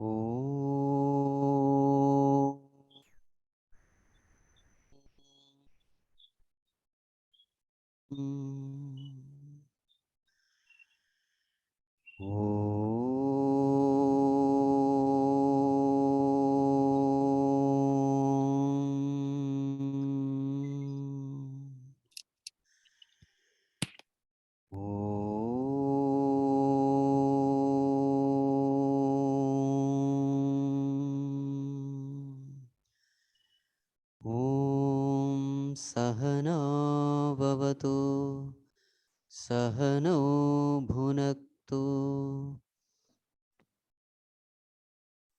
Oh. Om Sahana Bhavatu Sahano Bhunaktu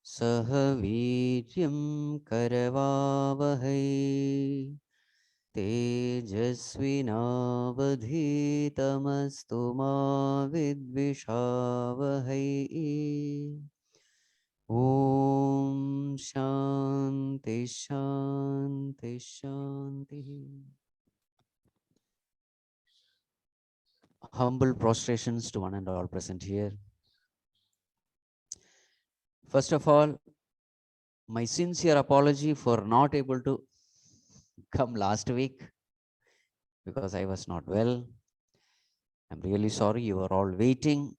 Sahaviryam Karavavahai Tejasvinavadhitamastu ma vidvishavahai. Om Shanti Shanti Shanti. Humble prostrations to one and all present here. First of all, my sincere apology for not able to come last week because I was not well. I'm really sorry you were all waiting,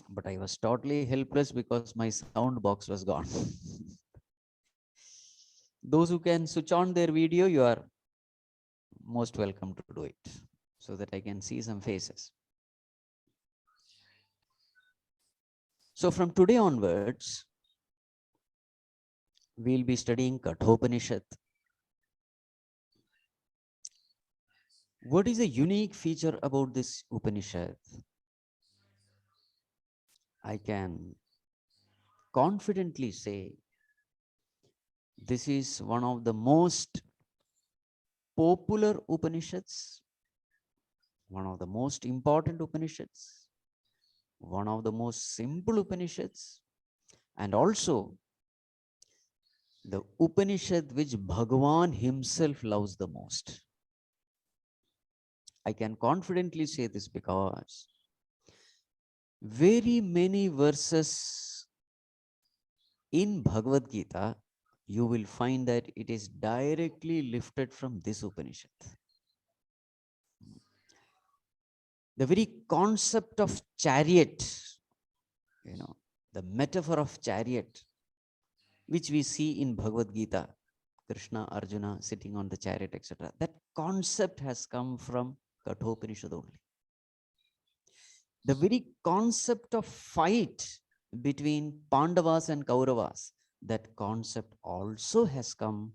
but I was totally helpless because my sound box was gone. Those who can switch on their video, you are most welcome to do it so that I can see some faces. So from today onwards, we'll be studying Kathopanishad. What is a unique feature about this Upanishad? I can confidently say this is one of the most popular Upanishads, one of the most important Upanishads, one of the most simple Upanishads, and also the Upanishad which Bhagavan himself loves the most. I can confidently say this because very many verses in Bhagavad Gita, you will find that it is directly lifted from this Upanishad. The very concept of chariot, the metaphor of chariot, which we see in Bhagavad Gita, Krishna, Arjuna sitting on the chariot, etc. That concept has come from Kathopanishad only. The very concept of fight between Pandavas and Kauravas, that concept also has come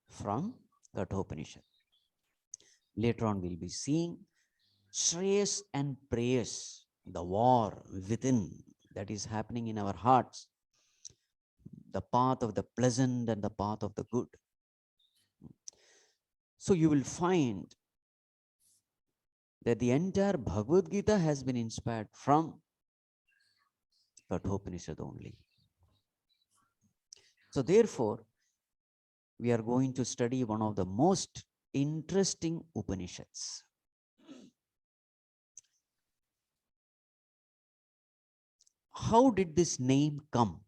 from Kathopanishad. Later on, we'll be seeing Shreyas and Prayas, the war within that is happening in our hearts, the path of the pleasant and the path of the good. So you will find that the entire Bhagavad Gita has been inspired from Kathopanishad only. So therefore, we are going to study one of the most interesting Upanishads. How did this name come?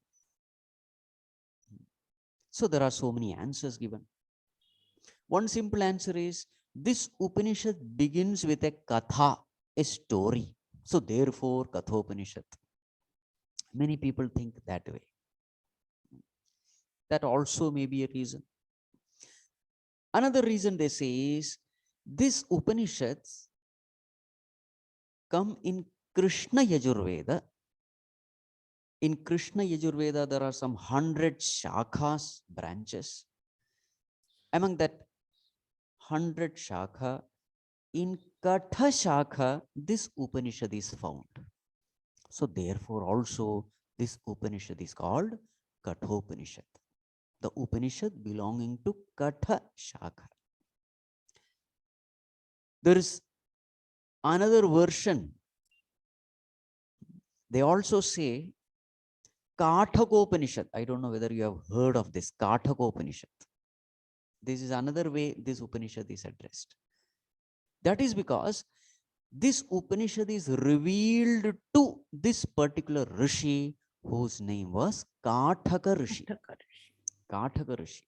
So there are so many answers given. One simple answer is this Upanishad begins with a katha, a story. So therefore, Kathopanishad. Many people think that way. That also may be a reason. Another reason they say is this Upanishads come in Krishna Yajurveda. In Krishna Yajurveda, there are some 100 shakhas, branches. Among that 100 shakha, in Katha shakha, this Upanishad is found. So therefore also this Upanishad is called Kathopanishad. The Upanishad belonging to Katha shakha. There is another version. They also say Kathopanishad. I don't know whether you have heard of this Kathopanishad. This is another way this Upanishad is addressed. That is because this Upanishad is revealed to this particular Rishi whose name was Kathaka Rishi. Kathaka Rishi.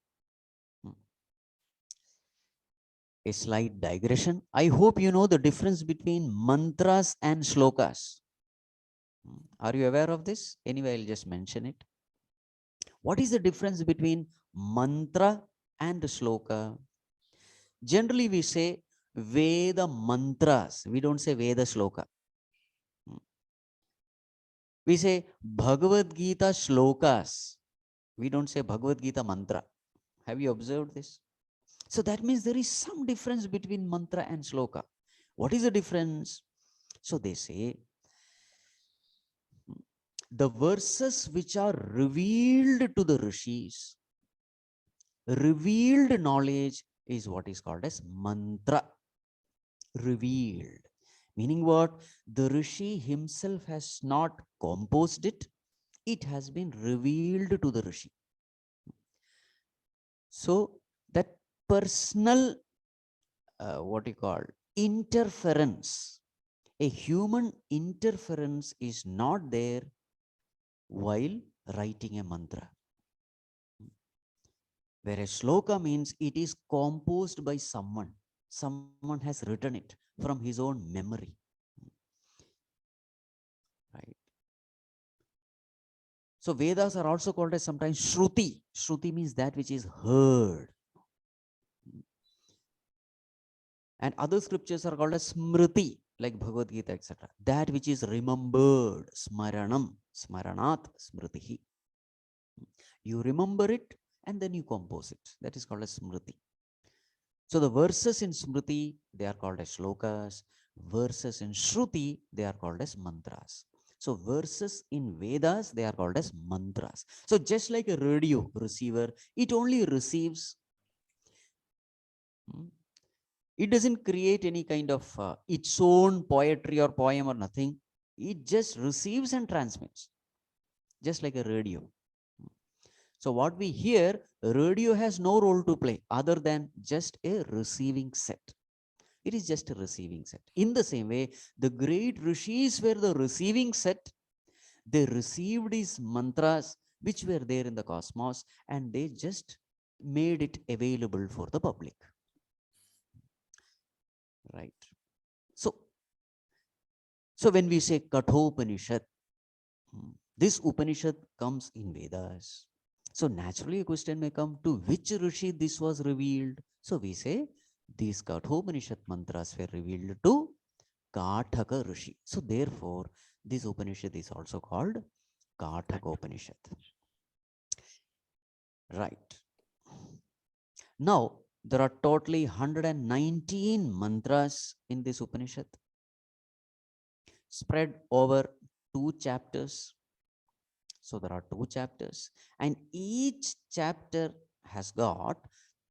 A slight digression. I hope you know the difference between mantras and shlokas. Are you aware of this? Anyway, I'll just mention it. What is the difference between mantra and shloka? Generally, we say Veda mantras. We don't say Veda shloka. We say Bhagavad Gita shlokas. We don't say Bhagavad Gita mantra. Have you observed this? So that means there is some difference between mantra and shloka. What is the difference? So they say the verses which are revealed to the rishis, revealed knowledge is what is called as mantra. Revealed. Meaning what? The rishi himself has not composed it. It has been revealed to the rishi. So that personal, what you call, interference, a human interference is not there while writing a mantra. Whereas shloka means it is composed by someone. Someone has written it from his own memory. Right. So Vedas are also called as sometimes Shruti. Shruti means that which is heard. And other scriptures are called as Smriti, like Bhagavad Gita, etc. That which is remembered. Smaranam. Smaranat Smritihi. You remember it and then you compose it. That is called as Smriti. So the verses in Smriti, they are called as shlokas. Verses in Shruti, they are called as mantras. So verses in Vedas, they are called as mantras. So just like a radio receiver, it only receives. It doesn't create any kind of its own poetry or poem or nothing. It just receives and transmits, just like a radio. So what we hear, radio has no role to play other than just a receiving set. It is just a receiving set. In the same way, the great rishis were the receiving set. They received these mantras which were there in the cosmos and they just made it available for the public. Right. So when we say Kathopanishad, this Upanishad comes in Vedas. So naturally a question may come, to which rishi this was revealed? So we say these Kathopanishad mantras were revealed to Kathaka Rishi. So therefore, this Upanishad is also called Kathopanishad. Right. Now, there are totally 119 mantras in this Upanishad, spread over 2 chapters. So there are 2 chapters, and each chapter has got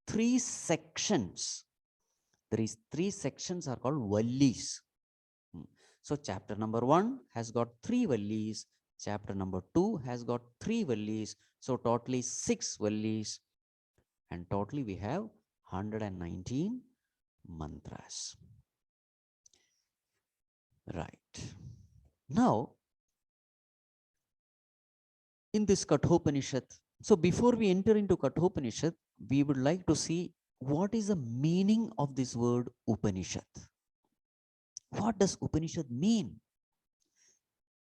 3 sections. These 3 sections are called vallis. So chapter number 1 has got 3 vallis. Chapter number 2 has got 3 vallis. So totally 6 vallis. And totally we have 119 mantras. Right. Now, in this Kathopanishad, so before we enter into Kathopanishad, we would like to see what is the meaning of this word Upanishad. What does Upanishad mean?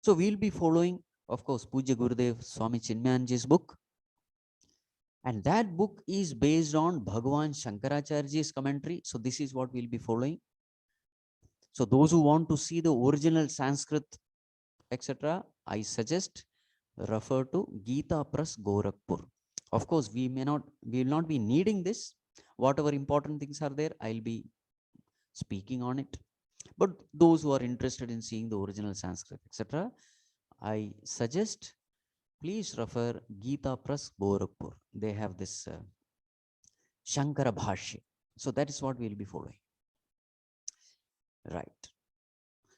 So we'll be following, of course, Puja Gurudev Swami Chinmaya's book. And that book is based on Bhagavan Shankaracharya's commentary. So this is what we'll be following. So those who want to see the original Sanskrit, etc., I suggest refer to Gita Press Gorakhpur. Of course, we will not be needing this. Whatever important things are there, I'll be speaking on it. But those who are interested in seeing the original Sanskrit, etc., I suggest please refer Gita Press Gorakhpur. They have this Shankara Bhashya. So that is what we'll be following. Right.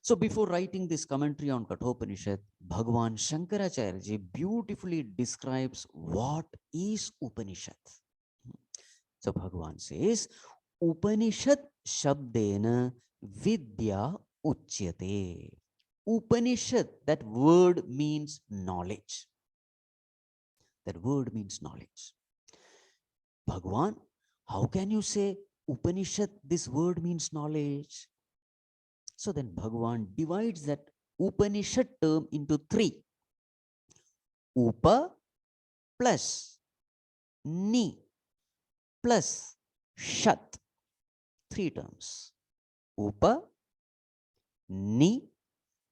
So before writing this commentary on Kathopanishad, Bhagavan Shankaracharya beautifully describes what is Upanishad. So Bhagavan says, Upanishad Shabdena Vidya Uchyate. Upanishad, that word means knowledge. That word means knowledge. Bhagwan, how can you say Upanishad, this word means knowledge? So then Bhagwan divides that Upanishad term into three. Upa plus Ni plus Shat. Three terms. Upa, Ni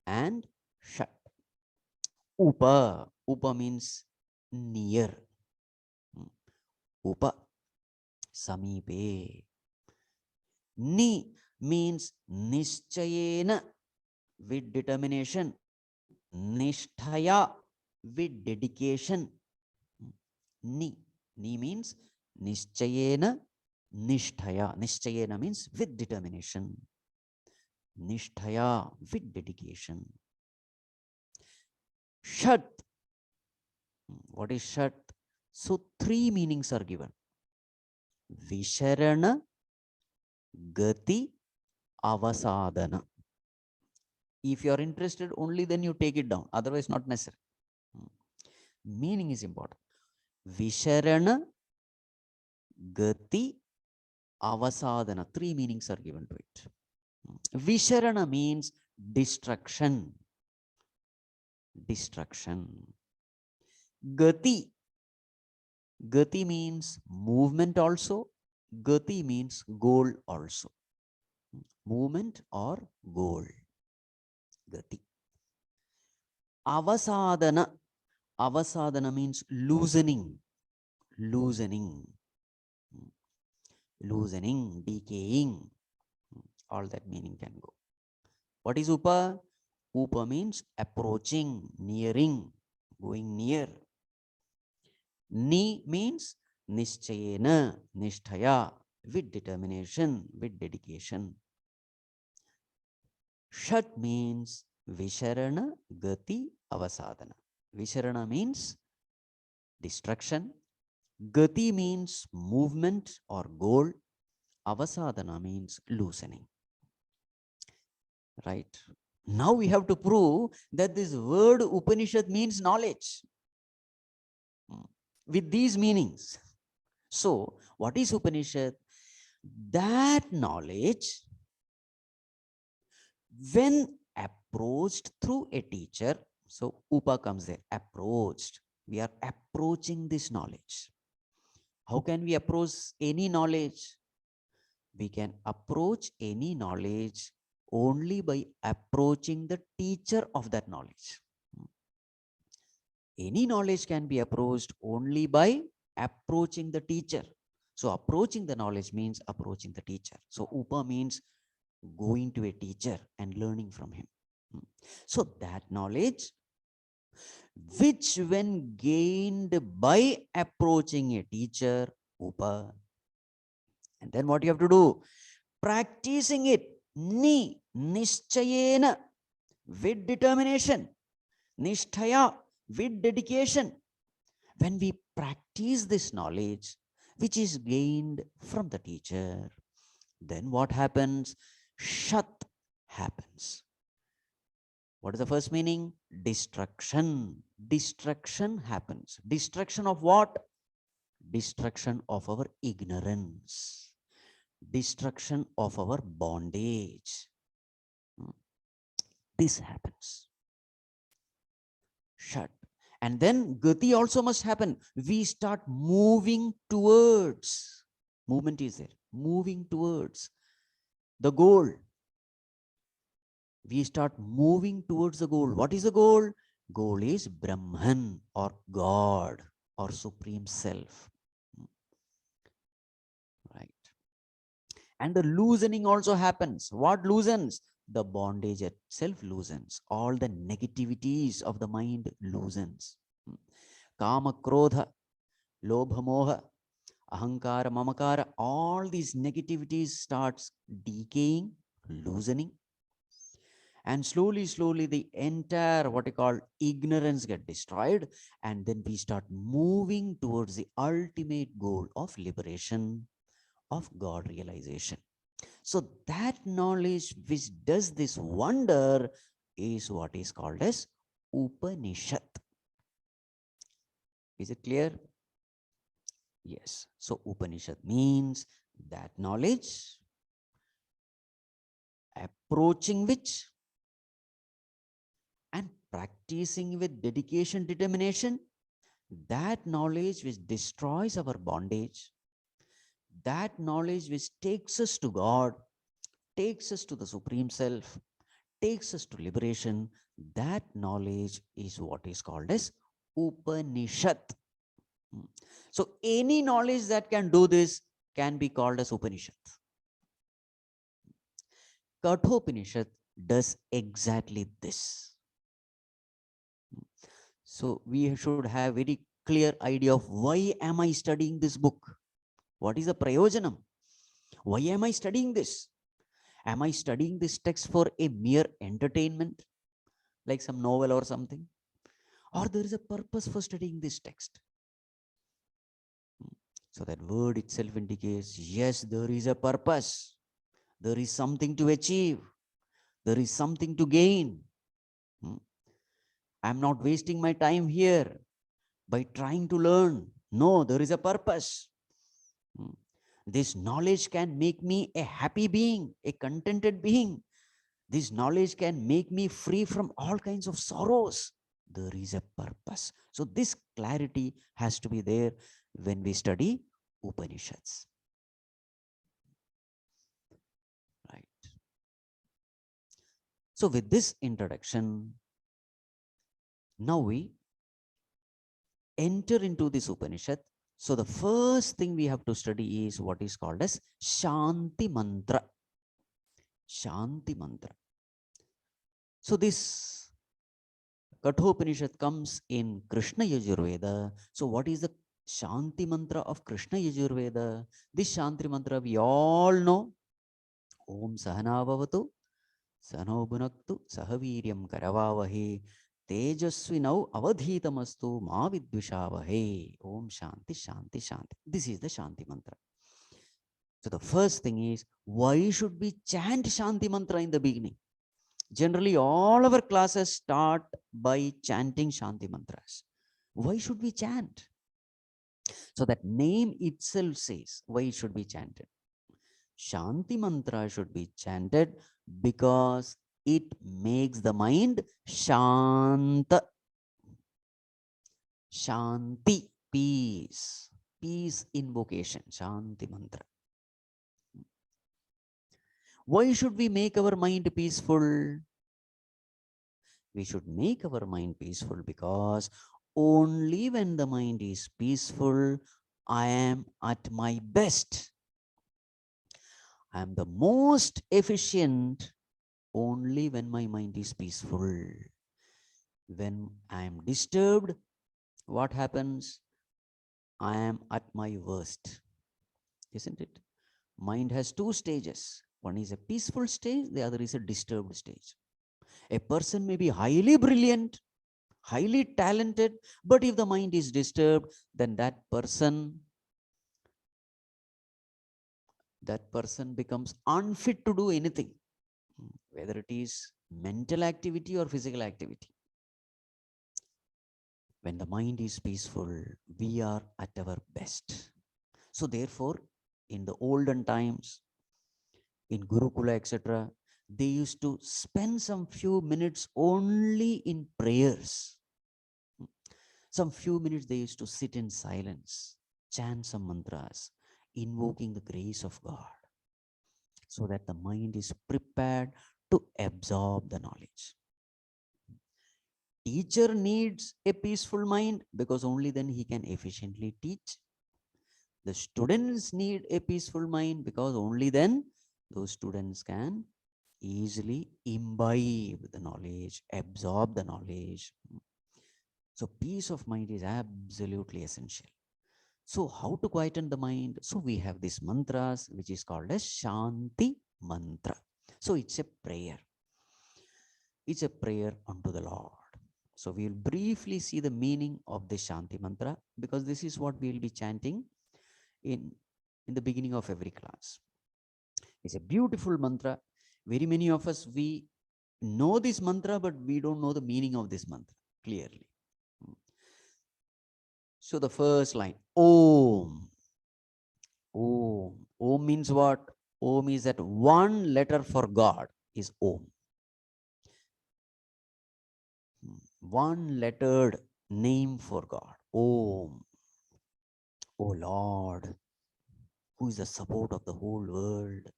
and Shat. Upa means near. Upa, Samipe. Ni means Nischayena, with determination. Nisthaya, with dedication. Ni. Ni means Nischayena, Nisthaya. Nischayena means with determination. Nisthaya, with dedication. Shat. What is Shat? So three meanings are given. Visharana, Gati, Avasadana. If you are interested, only then you take it down. Otherwise, not necessary. Meaning is important. Visharana, Gati, Avasadana. Three meanings are given to it. Visharana means destruction. Destruction. Gati. Gati means movement also. Gati means goal also. Movement or goal. Gati. Avasadana. Avasadana means loosening. Loosening. Loosening, decaying. All that meaning can go. What is Upa? Upa means approaching, nearing, going near. Ni means Nischayena, Nisthaya, with determination, with dedication. Shat means Visharana, Gati, Avasadana. Visharana means destruction. Gati means movement or goal. Avasadana means loosening. Right. Now we have to prove that this word Upanishad means knowledge with these meanings. So, what is Upanishad? That knowledge, when approached through a teacher, so Upa comes there, approached. We are approaching this knowledge. How can we approach any knowledge? We can approach any knowledge only by approaching the teacher of that knowledge. Any knowledge can be approached only by approaching the teacher. So approaching the knowledge means approaching the teacher. So Upa means going to a teacher and learning from him. So that knowledge, which when gained by approaching a teacher, Upa. And then what you have to do? Practicing it, Nischayena, with determination, Nisthaya, with dedication. When we practice this knowledge, which is gained from the teacher, then what happens? Shat happens. What is the first meaning? Destruction. Destruction happens. Destruction of what? Destruction of our ignorance. Destruction of our bondage. This happens. Shat. And then Gati also must happen. We start moving towards. Movement is there. Moving towards the goal. We start moving towards the goal. What is the goal? Goal is Brahman or God or Supreme Self. Right. And the loosening also happens. What loosens? The bondage itself loosens. All the negativities of the mind loosens. Kama, Krodha, Lobha, Moha, Ahankara, Mamakara, all these negativities starts decaying, loosening. And slowly, slowly, the entire what you call ignorance get destroyed. And then we start moving towards the ultimate goal of liberation, of God realization. So that knowledge which does this wonder is what is called as Upanishad. Is it clear? Yes. So Upanishad means that knowledge approaching which and practicing with dedication, determination, that knowledge which destroys our bondage, that knowledge which takes us to God, takes us to the Supreme Self, takes us to liberation, that knowledge is what is called as Upanishad. So any knowledge that can do this can be called as Upanishad. Kathopanishad does exactly this. So we should have very clear idea of why am I studying this book? What is the prayojanam? Why am I studying this? Am I studying this text for a mere entertainment, like some novel or something? Or there is a purpose for studying this text? So that word itself indicates, yes, there is a purpose. There is something to achieve. There is something to gain. I'm not wasting my time here by trying to learn. No, there is a purpose. This knowledge can make me a happy being, a contented being. This knowledge can make me free from all kinds of sorrows. There is a purpose. So this clarity has to be there when we study Upanishads. Right. So with this introduction, now we enter into this Upanishad. So the first thing we have to study is what is called as Shanti Mantra. Shanti Mantra. So this Kathopanishad comes in Krishna Yajurveda. So what is the Shanti Mantra of Krishna Yajurveda? This Shanti Mantra we all know. Om Sahana Bhavatu, Sano Bhunaktu, Sahaviryam Karavavahe, Tejasvinau Avadhitamastu Ma Vidvishavahe. Om Shanti, Shanti, Shanti. This is the Shanti Mantra. So the first thing is, why should we chant Shanti Mantra in the beginning? Generally, all our classes start by chanting Shanti Mantras. Why should we chant? So that name itself says why it should be chanted. Shanti Mantra should be chanted because it makes the mind Shanta. Shanti, peace. Peace invocation, Shanti Mantra. Why should we make our mind peaceful? We should make our mind peaceful because only when the mind is peaceful, I am at my best. I am the most efficient only when my mind is peaceful. When I am disturbed, what happens? I am at my worst. Isn't it? Mind has two stages. One is a peaceful stage, the other is a disturbed stage. A person may be highly brilliant, highly talented, but if the mind is disturbed, then that person becomes unfit to do anything, whether it is mental activity or physical activity. When the mind is peaceful, we are at our best. So therefore, in the olden times, in Gurukula, etc., they used to spend some few minutes only in prayers. Some few minutes they used to sit in silence, chant some mantras, invoking the grace of God, so that the mind is prepared to absorb the knowledge. Teacher needs a peaceful mind because only then he can efficiently teach. The students need a peaceful mind because only then those students can easily imbibe the knowledge, absorb the knowledge. So peace of mind is absolutely essential. So how to quieten the mind? So we have these mantras, which is called as Shanti Mantra. So it's a prayer. It's a prayer unto the Lord. So we will briefly see the meaning of the Shanti Mantra because this is what we will be chanting in the beginning of every class. It's a beautiful mantra. Very many of us, we know this mantra, but we don't know the meaning of this mantra clearly. So the first line, Om. Om. Om means what? Om is that one letter for God is Om. One lettered name for God. Om. O Lord, who is the support of the whole world.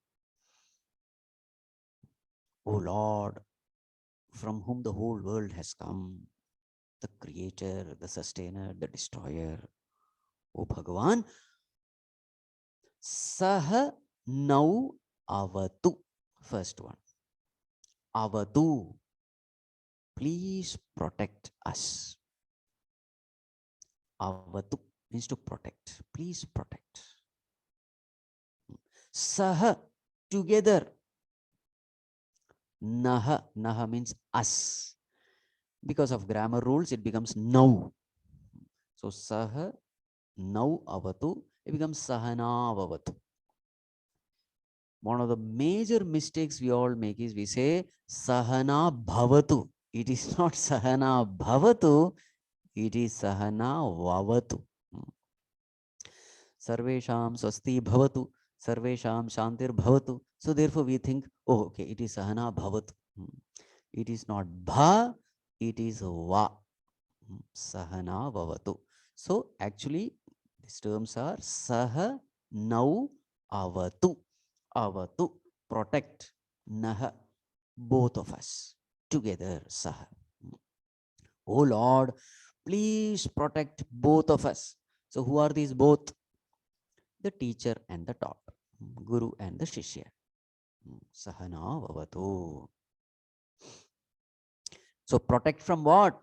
O Lord, from whom the whole world has come. The creator, the sustainer, the destroyer. O Bhagavan, Saha Nau Avatu. First one. Avatu. Please protect us. Avatu means to protect. Please protect. Saha, together. Naha, naha means us. Because of grammar rules, it becomes now. So saha, now avatu, it becomes sahana avatu. One of the major mistakes we all make is we say sahana bhavatu. It is not sahana bhavatu, it is sahana vavatu. Sarvesham swasti bhavatu, sarvesham shantir bhavatu. So therefore we think, oh, okay, it is sahana bhavatu. It is not bha, it is va. Sahana vavatu. So actually these terms are saha nau avatu. Avatu, protect, naha, both of us together, saha. Oh Lord, please protect both of us. So who are these both? The teacher and the taught, guru and the shishya. Sahana vavatu. So protect from what?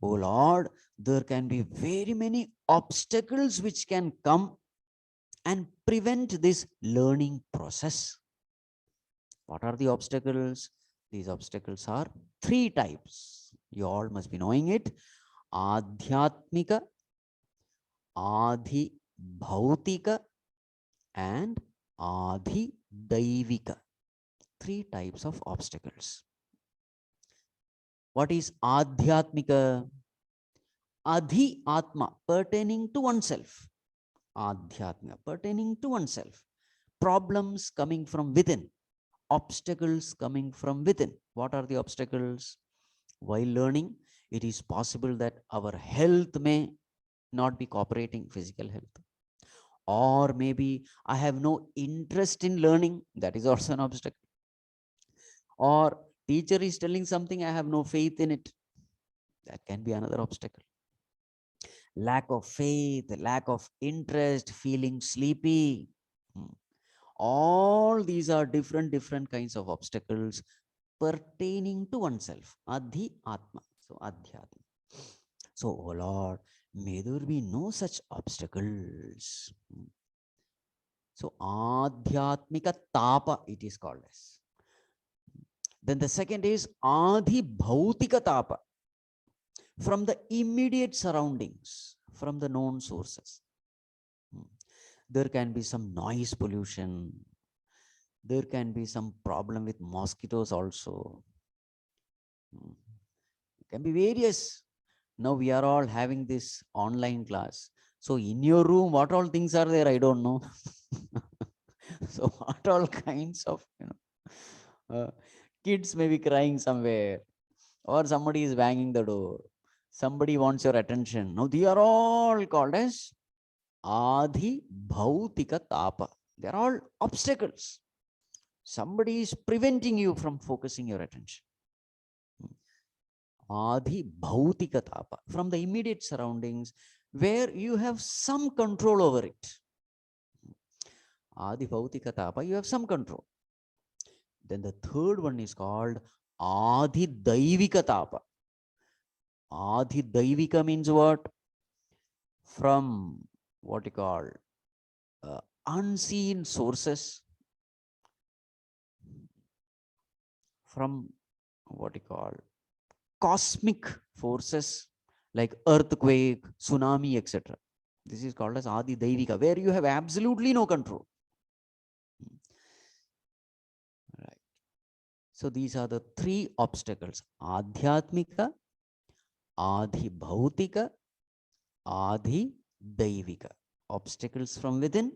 Oh Lord, there can be very many obstacles which can come and prevent this learning process. What are the obstacles? These obstacles are three types. You all must be knowing it. Adhyatmika, Adhi Bhautika, and Adhi Daivika. Three types of obstacles. What is Adhyatmika? Adhi Atma, pertaining to oneself. Adhyatmika, pertaining to oneself. Problems coming from within. Obstacles coming from within. What are the obstacles? While learning, it is possible that our health may not be cooperating, physical health. Or maybe I have no interest in learning. That is also an obstacle. Or teacher is telling something, I have no faith in it. That can be another obstacle. Lack of faith, lack of interest, feeling sleepy. All these are different kinds of obstacles pertaining to oneself. Adhi Atma. So Adhyatma. So, oh Lord, may there be no such obstacles. So Adhyatmika Tapa it is called as. Then the second is Adhi Bhautika Tapa. From the immediate surroundings, from the known sources. There can be some noise pollution. There can be some problem with mosquitoes also. It can be various. Now we are all having this online class. So in your room, what all things are there? I don't know. So what all kinds of, kids may be crying somewhere, or somebody is banging the door. Somebody wants your attention. Now they are all called as Adhi Bhautika Tapa. They are all obstacles. Somebody is preventing you from focusing your attention. Adhi Bhautika Tapa. From the immediate surroundings where you have some control over it. Adi Bhautika Tapa, you have some control. Then the third one is called Adi Daivika Tapa. Adi Daivika means what? From what you call unseen sources. From what you call cosmic forces like earthquake, tsunami, etc. This is called as Adi Daivika, where you have absolutely no control. Right. So these are the three obstacles: Adhyatmika, Adhi Bhautika, Adi Daivika. Obstacles from within,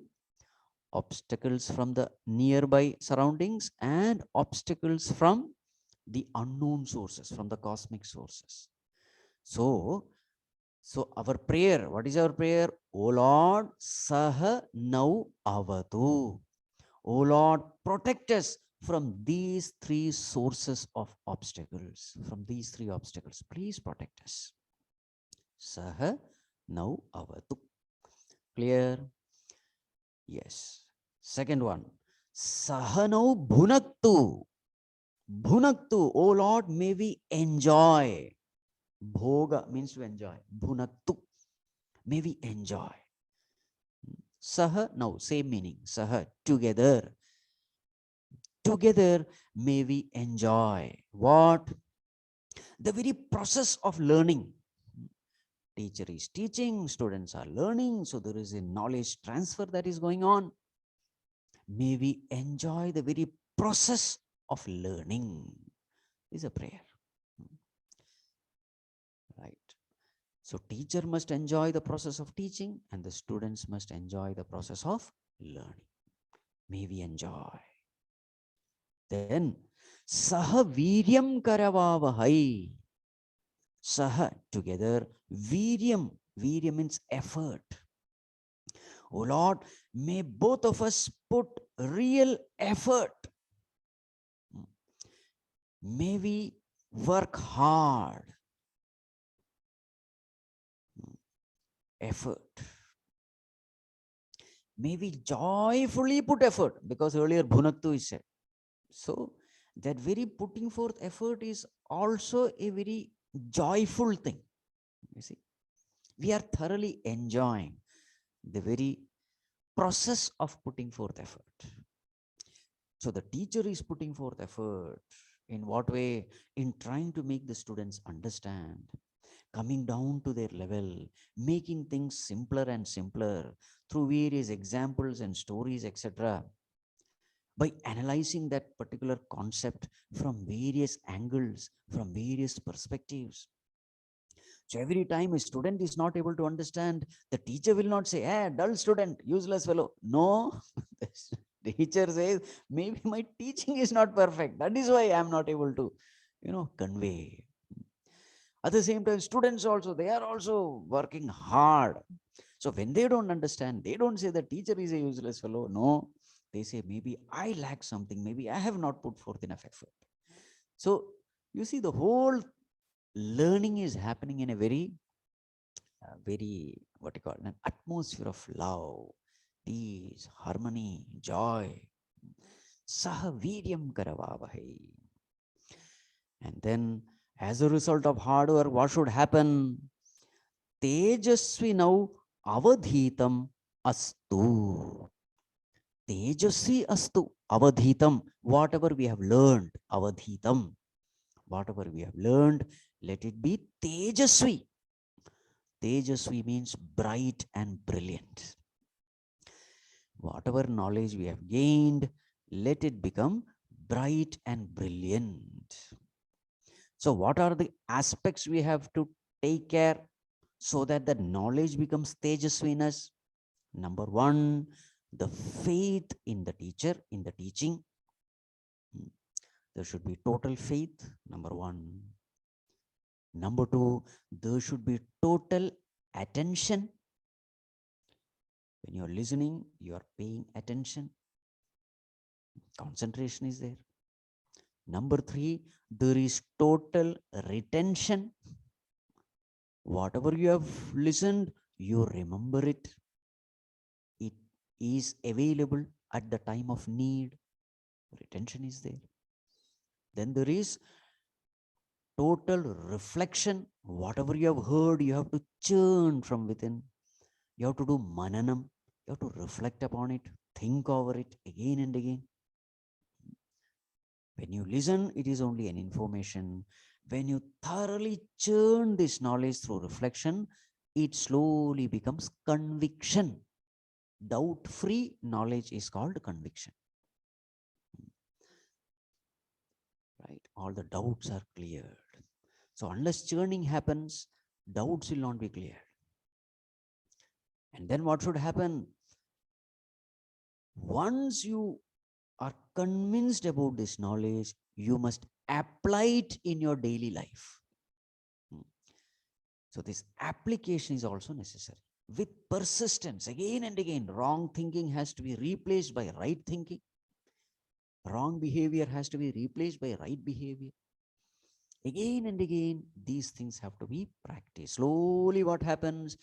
obstacles from the nearby surroundings, and obstacles from the unknown sources, from the cosmic sources. So, our prayer, what is our prayer? O Lord, Saha Nau Avatu. O Lord, protect us from these three sources of obstacles. From these three obstacles, please protect us. Saha Nau Avatu. Clear? Yes. Second one. Sahanau Bhunaktu. Bhunaktu. O Lord, may we enjoy. Bhoga means to enjoy. Bhunaktu. May we enjoy. Saha, no, same meaning. Saha, together. Together may we enjoy. What? The very process of learning. Teacher is teaching, students are learning, so there is a knowledge transfer that is going on. May we enjoy the very process of learning. Is a prayer. Right. So teacher must enjoy the process of teaching and the students must enjoy the process of learning. May we enjoy. Then, Saha Viryam Karavavahai. Saha, together. Viryam. Viryam means effort. Oh Lord, may both of us put real effort. May we work hard. Effort. May we joyfully put effort, because earlier Bhunaktu is said. So that very putting forth effort is also a very joyful thing. You see, we are thoroughly enjoying the very process of putting forth effort. So the teacher is putting forth effort. In what way? In trying to make the students understand, coming down to their level, making things simpler and simpler through various examples and stories, etc. By analyzing that particular concept from various angles, from various perspectives. So every time a student is not able to understand, the teacher will not say, "Hey, dull student, useless fellow." No, the teacher says, maybe my teaching is not perfect. That is why I am not able to, convey. At the same time, students also, they are also working hard. So when they don't understand, they don't say the teacher is a useless fellow. No, they say, maybe I lack something. Maybe I have not put forth enough effort. So you see, the whole learning is happening in a very, what you call, an atmosphere of love, peace, harmony, joy. Saha Viryam Karavavahai. And then, as a result of hard work, what should happen? Tejasvi now avadhitam astu. Tejasvi astu. Avadhitam. Whatever we have learned, avadhitam. Whatever we have learned, let it be Tejasvi. Tejasvi means bright and brilliant. Whatever knowledge we have gained, let it become bright and brilliant. So, what are the aspects we have to take care so that the knowledge becomes Tejasvinas? Number one, the faith in the teacher, in the teaching. There should be total faith, number one. Number two, there should be total attention. When you are listening, you are paying attention. Concentration is there. Number three, there is total retention. Whatever you have listened, you remember it. It is available at the time of need. Retention is there. Then there is total reflection. Whatever you have heard, you have to churn from within. You have to do mananam. You have to reflect upon it, think over it again and again. When you listen, it is only an information. When you thoroughly churn this knowledge through reflection, it slowly becomes conviction. Doubt-free knowledge is called conviction. Right? All the doubts are cleared. So unless churning happens, doubts will not be cleared. And then what should happen? Once you are convinced about this knowledge, you must apply it in your daily life. So this application is also necessary. With persistence, again and again, wrong thinking has to be replaced by right thinking. Wrong behavior has to be replaced by right behavior. Again and again, these things have to be practiced. Slowly, what happens?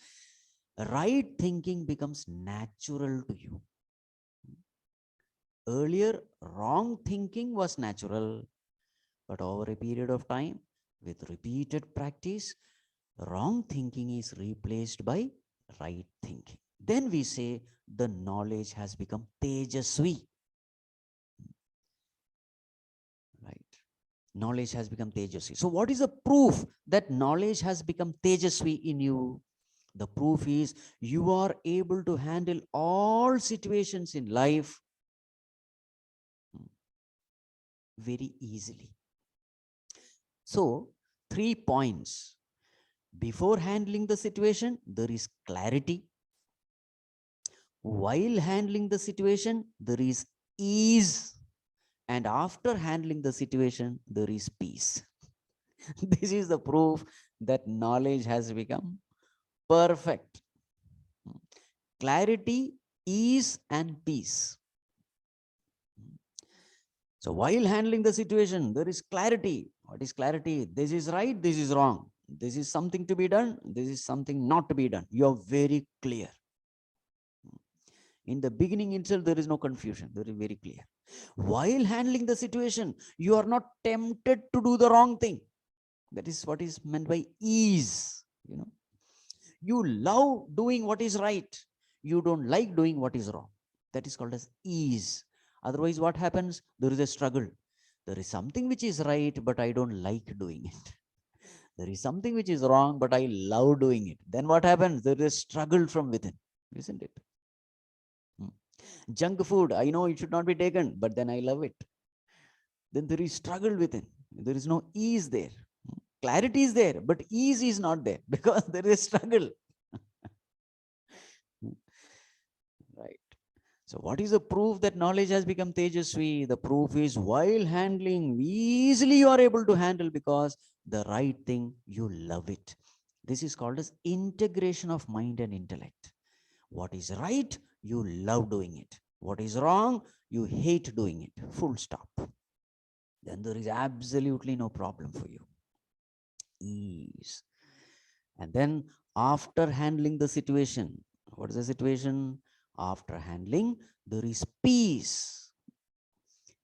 Right thinking becomes natural to you. Earlier, wrong thinking was natural, but over a period of time, with repeated practice, wrong thinking is replaced by right thinking. Then we say the knowledge has become tejasvi. Right? Knowledge has become tejasvi. So, what is the proof that knowledge has become tejasvi in you? The proof is you are able to handle all situations in life very easily. So, 3 points. Before handling the situation, there is clarity. While handling the situation, there is ease. And after handling the situation, there is peace. This is the proof that knowledge has become perfect. Clarity, ease, and peace. So while handling the situation, there is clarity. What is clarity? This is right, this is wrong. This is something to be done, this is something not to be done. You are very clear. In the beginning itself, there is no confusion. There is very clear. While handling the situation, you are not tempted to do the wrong thing. That is what is meant by ease. You love doing what is right. You don't like doing what is wrong. That is called as ease. Otherwise, what happens? There is a struggle. There is something which is right, but I don't like doing it. There is something which is wrong, but I love doing it. Then what happens? There is a struggle from within, isn't it? Junk food, I know it should not be taken, but then I love it. Then there is struggle within. There is no ease there. Clarity is there, but ease is not there because there is struggle. Right. So what is the proof that knowledge has become tejasvi? The proof is while handling, easily you are able to handle because the right thing, you love it. This is called as integration of mind and intellect. What is right, you love doing it. What is wrong, you hate doing it. Full stop. Then there is absolutely no problem for you. Ease. And then after handling the situation, what is the situation? After handling, there is peace.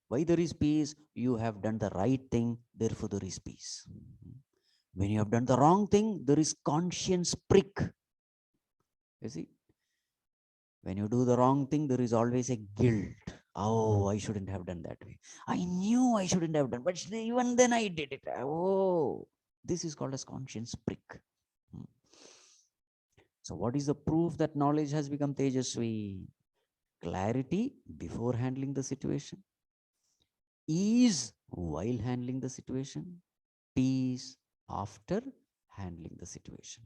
Why there is peace? You have done the right thing, therefore there is peace. When you have done the wrong thing, there is conscience prick. You see? When you do the wrong thing, there is always a guilt. Oh, I shouldn't have done that way. I knew I shouldn't have done, but even then I did it. Oh, this is called as conscience prick. So what is the proof that knowledge has become tejasvi? Clarity before handling the situation, ease while handling the situation, peace after handling the situation.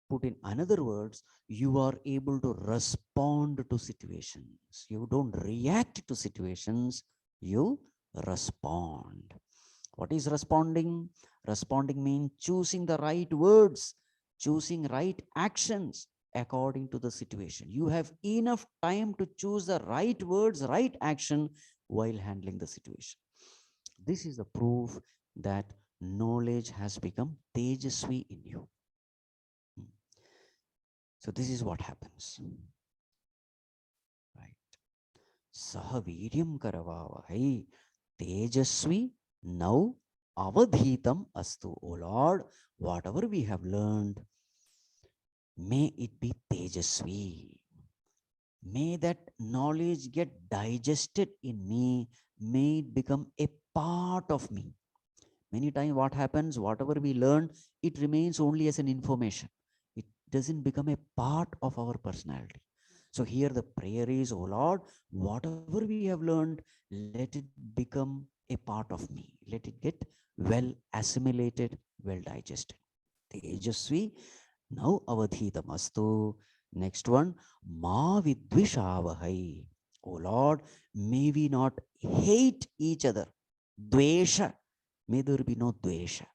Put in another words, you are able to respond to situations. You don't react to situations, you respond. What is responding? Responding means choosing the right words, choosing right actions according to the situation. You have enough time to choose the right words, right action while handling the situation. This is the proof that knowledge has become tejasvi in you. So this is what happens. Right. Sahaviryam karavavahai tejasvi now avadhitam astu. O Lord, whatever we have learned, may it be tejasvi. May that knowledge get digested in me. May it become a part of me. Many times what happens, whatever we learn, it remains only as an information. It doesn't become a part of our personality. So here the prayer is, oh Lord, whatever we have learned, let it become a part of me. Let it get well assimilated, well digested. Tejasvi, Now avadhitamastu. Next one, ma vidvishavahai. Oh Lord, may we not hate each other. Dvesha. May there be no dvesha.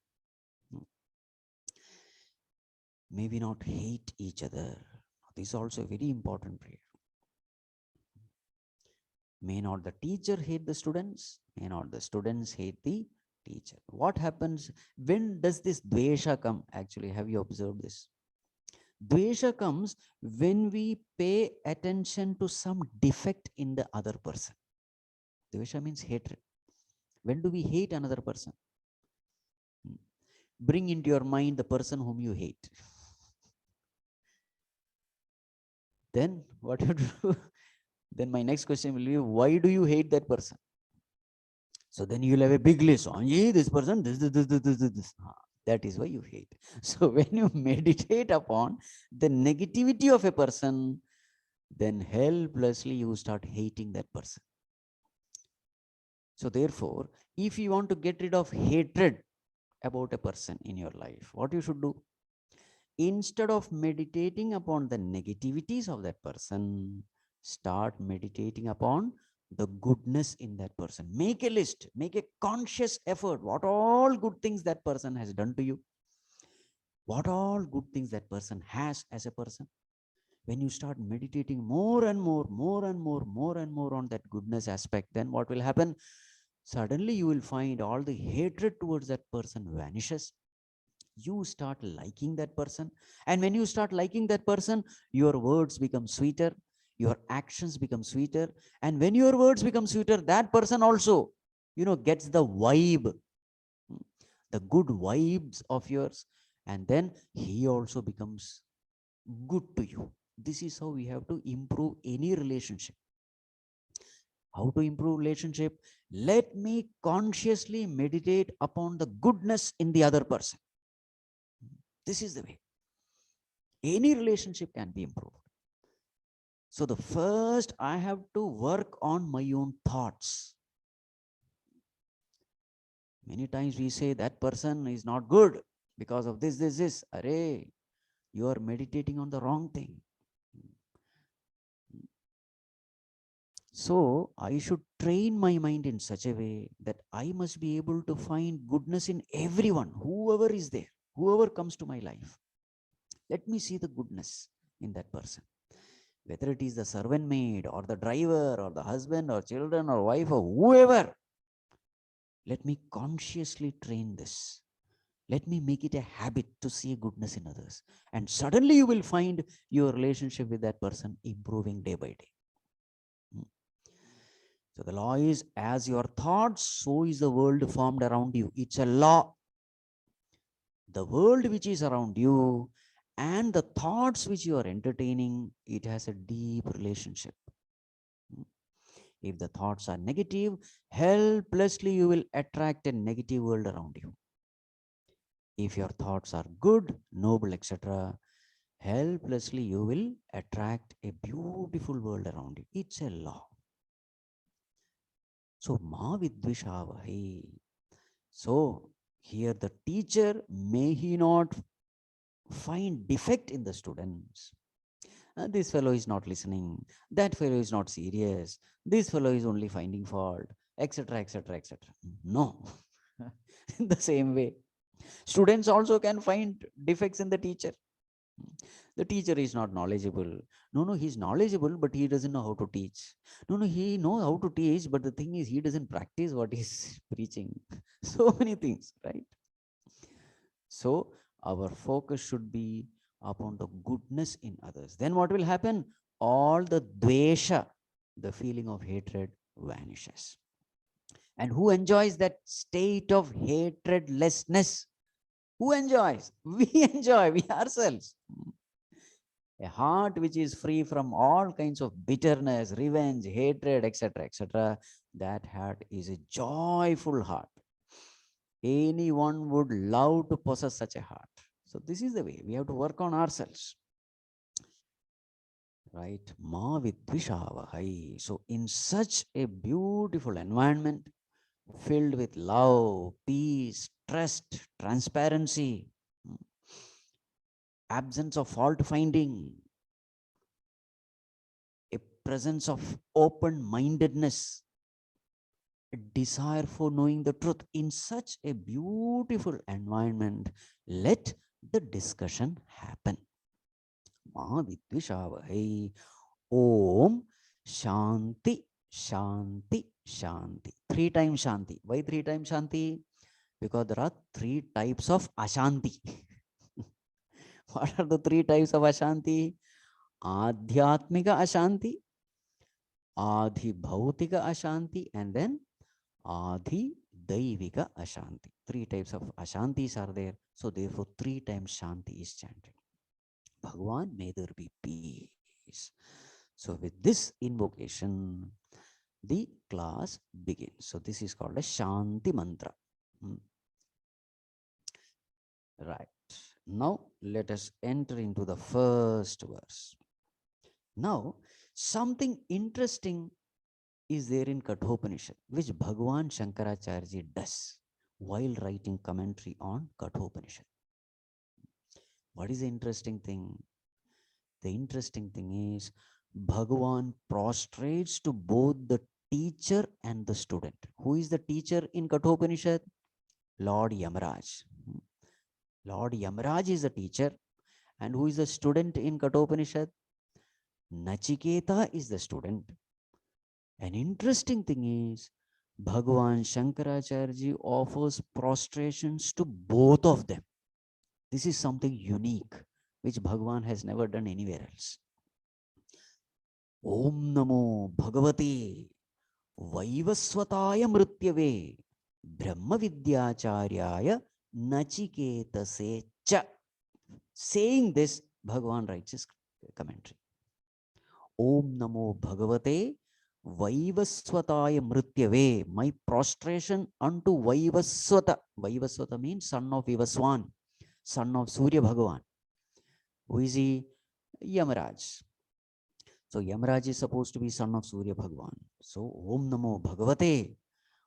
May we not hate each other. This is also a very important prayer. May not the teacher hate the students. May not the students hate the teacher. What happens? When does this dvesha come? Actually, have you observed this? Dvesha comes when we pay attention to some defect in the other person. Dvesha means hatred. When do we hate another person? Bring into your mind the person whom you hate. Then what you do? Then my next question will be, why do you hate that person? So then you'll have a big list. Oh, this person, this. That is why you hate. So when you meditate upon the negativity of a person, then helplessly you start hating that person. So therefore, if you want to get rid of hatred about a person in your life, what you should do? Instead of meditating upon the negativities of that person, start meditating upon the goodness in that person. Make a list, make a conscious effort. What all good things that person has done to you? What all good things that person has as a person? When you start meditating more and more, more and more, more and more on that goodness aspect, then what will happen? Suddenly you will find all the hatred towards that person vanishes. You start liking that person. And when you start liking that person, your words become sweeter, your actions become sweeter. And when your words become sweeter, that person also, gets the vibe, the good vibes of yours. And then he also becomes good to you. This is how we have to improve any relationship. How to improve relationship? Let me consciously meditate upon the goodness in the other person. This is the way. Any relationship can be improved. So the first, I have to work on my own thoughts. Many times we say that person is not good because of this. Array, you are meditating on the wrong thing. So I should train my mind in such a way that I must be able to find goodness in everyone, whoever is there, whoever comes to my life. Let me see the goodness in that person. Whether it is the servant maid or the driver or the husband or children or wife or whoever, let me consciously train this. Let me make it a habit to see goodness in others. And suddenly you will find your relationship with that person improving day by day. So the law is, as your thoughts, so is the world formed around you. It's a law. The world which is around you and the thoughts which you are entertaining, it has a deep relationship. If the thoughts are negative, helplessly you will attract a negative world around you. If your thoughts are good, noble, etc., helplessly you will attract a beautiful world around you. It's a law. So, ma vidvishavahai. So, here the teacher, may he not find defect in the students. This fellow is not listening. That fellow is not serious. This fellow is only finding fault, etc., etc., etc. No. In the same way, students also can find defects in the teacher. The teacher is not knowledgeable. No, he's knowledgeable, but he doesn't know how to teach. No, he knows how to teach, but the thing is, he doesn't practice what he's preaching. So many things, right? So our focus should be upon the goodness in others. Then what will happen? All the dvesha, the feeling of hatred, vanishes. And who enjoys that state of hatredlessness? Who enjoys? We enjoy, we ourselves. A heart which is free from all kinds of bitterness, revenge, hatred, etc., etc., that heart is a joyful heart. Anyone would love to possess such a heart. So this is the way we have to work on ourselves. Right? Ma vidvishavahai. So in such a beautiful environment, filled with love, peace, trust, transparency, absence of fault finding, a presence of open mindedness, a desire for knowing the truth. In such a beautiful environment, let the discussion happen. Ma vidvishavahai. Om Shanti Shanti Shanti. Three times Shanti. Why three times Shanti? Because there are three types of Ashanti. What are the three types of Ashanti? Adhyatmika Ashanti, Adhi Bhautika Ashanti, and then Adhi Daivika Ashanti. Three types of Ashantis are there. So therefore, three times Shanti is chanted. Bhagwan, may there be peace. So with this invocation, the class begins. So this is called a Shanti Mantra. Right. Now let us enter into the first verse. Now, something interesting is there in Kathopanishad, which Bhagwan Shankaracharya does while writing commentary on Kathopanishad. What is the interesting thing? The interesting thing is Bhagwan prostrates to both the teacher and the student. Who is the teacher in Kathopanishad? Lord Yamaraj. Lord Yamaraj is the teacher. And who is the student in Kathopanishad? Nachiketa is the student. An interesting thing is Bhagwan Shankaracharya offers prostrations to both of them. This is something unique which Bhagwan has never done anywhere else. Om Namo Bhagavate Vaivaswataya Mrityave Brahma Vidyacharyaya Nachiketase Cha. Saying this, Bhagwan writes his commentary. Om Namo Bhagavate Vaivaswataya Mrityave. My prostration unto Vaivaswata. Vaivaswata means son of Vivaswan, son of Surya Bhagavan. Who is he? Yamaraj. So Yamaraj is supposed to be son of Surya Bhagavan. So Om Namo Bhagavate.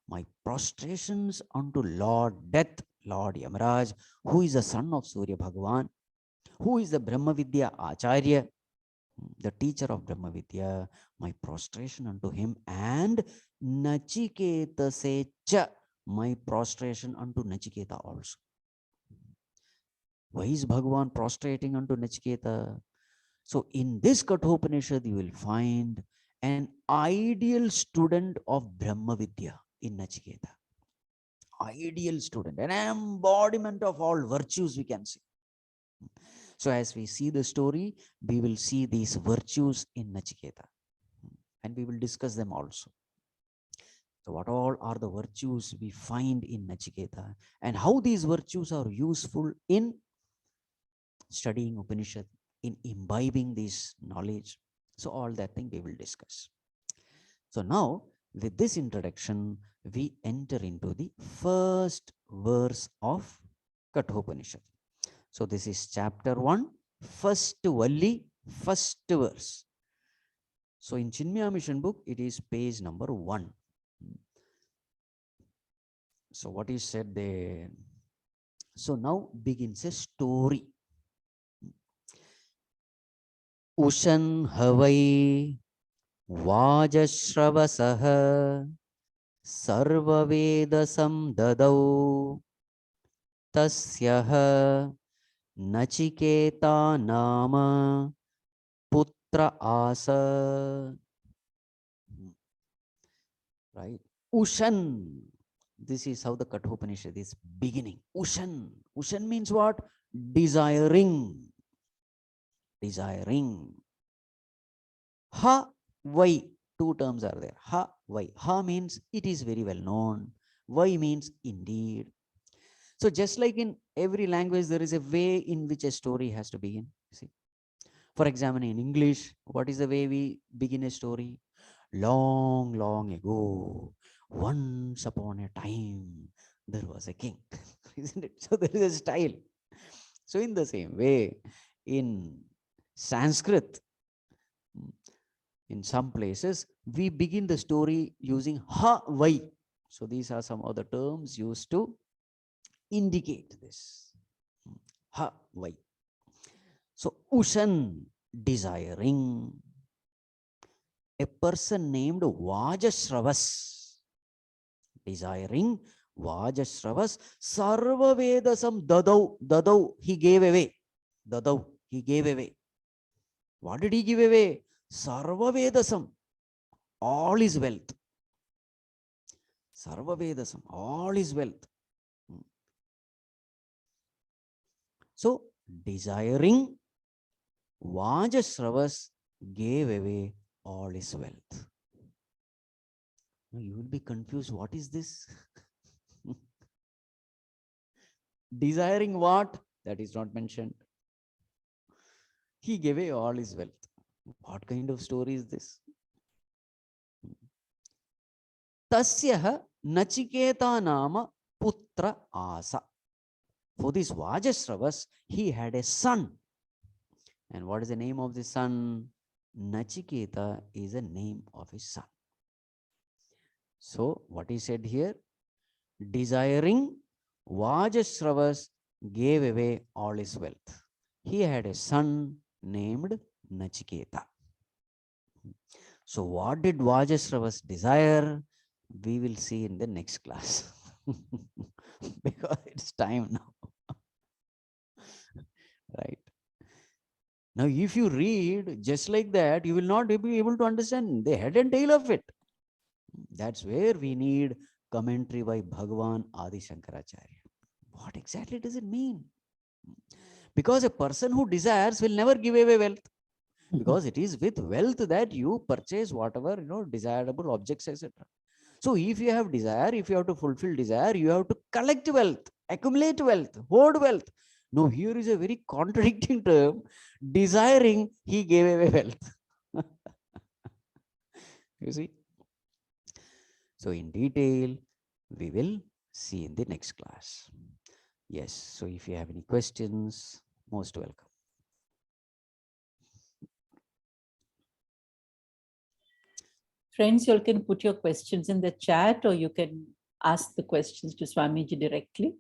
My prostrations unto Lord Death, Lord Yamaraj, who is the son of Surya Bhagavan, who is the Brahma Vidya Acharya, the teacher of Brahma Vidya, my prostration unto him, and Nachiketa Secha, my prostration unto Nachiketa also. Why is Bhagavan prostrating unto Nachiketa? So in this Kathopanishad, you will find an ideal student of Brahma Vidya in Nachiketa. Ideal student, an embodiment of all virtues, we can say. So as we see the story, we will see these virtues in Nachiketa. And we will discuss them also. So what all are the virtues we find in Nachiketa and how these virtues are useful in studying Upanishad, in imbibing this knowledge. So all that thing we will discuss. So now with this introduction, we enter into the first verse of Kathopanishad. So this is chapter 1, first Valli, first verse. So in Chinmaya Mission book, it is page number 1. So what is said there? So now begins a story. Ushan Havai Vajashravasah Sarvavedasam Dadau Tasyaha Nachiketa Nama Putra Asa. Right? Ushan. This is how the Kathopanishad is beginning. Ushan. Ushan means what? Desiring. Desiring. Ha, Vai. Two terms are there. Ha, Vai. Ha means it is very well known. Vai means indeed. So just like in every language, there is a way in which a story has to begin. See, for example, in English, what is the way we begin a story? Long, long ago, once upon a time, there was a king. Isn't it? So there is a style. So in the same way, in Sanskrit, in some places, we begin the story using ha, vai. So these are some other terms used to indicate this. Ha, vai. So Ushan, desiring. A person named Vajashravas, desiring Vajashravas, Sarva Vedasam Dadau, Dadau, he gave away. Dadau, he gave away. What did he give away? Sarva Vedasam, all his wealth. Sarva Vedasam, all his wealth. So, desiring Vajashravas gave away all his wealth. Now you will be confused. What is this? Desiring what? That is not mentioned. He gave away all his wealth. What kind of story is this? Tasyaha Nachiketa nama putra asa. For this Vajashravas, he had a son. And what is the name of the son? Nachiketa is the name of his son. So, what he said here? Desiring Vajashravas gave away all his wealth. He had a son named Nachiketa. So, what did Vajashravas desire? We will see in the next class. Because it's time now. Right. Now, if you read just like that, you will not be able to understand the head and tail of it. That's where we need commentary by Bhagavan Adi Shankaracharya. What exactly does it mean? Because a person who desires will never give away wealth. Because it is with wealth that you purchase whatever, desirable objects, etc. So if you have desire, if you have to fulfill desire, you have to collect wealth, accumulate wealth, hoard wealth. No, here is a very contradicting term. Desiring, he gave away wealth. You see? So in detail, we will see in the next class. Yes, so if you have any questions, most welcome. Friends, you can put your questions in the chat, or you can ask the questions to Swamiji directly.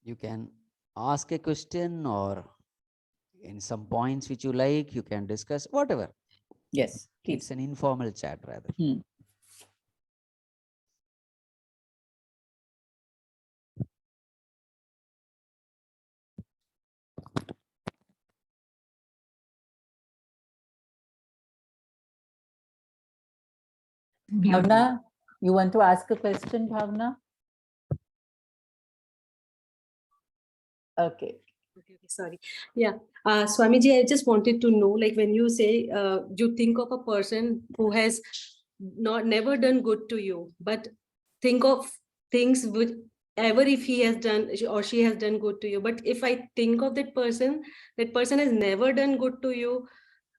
You can ask a question, or in some points which you like, you can discuss, whatever. Yes, please. It's an informal chat rather. Bhavna, you want to ask a question, Bhavna? Okay. Okay, sorry. Yeah, Swamiji, I just wanted to know, like when you say you think of a person who has never done good to you, but think of things which ever if he has done or she has done good to you. But if I think of that person has never done good to you,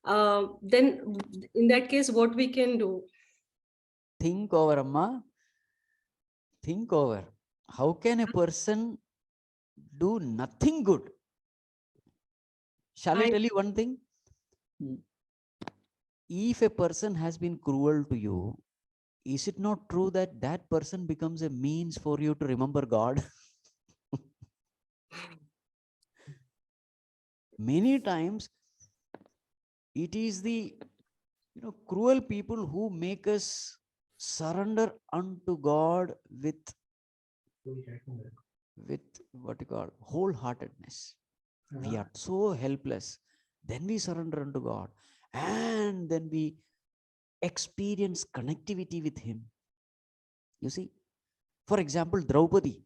then in that case, what we can do? Think over, Amma. Think over. How can a person do nothing good? Shall I tell you one thing? If a person has been cruel to you, is it not true that that person becomes a means for you to remember God? Many times, it is the cruel people who make us surrender unto God with what you call wholeheartedness. We are so helpless. Then we surrender unto God, and then we experience connectivity with Him. You see, for example, Draupadi,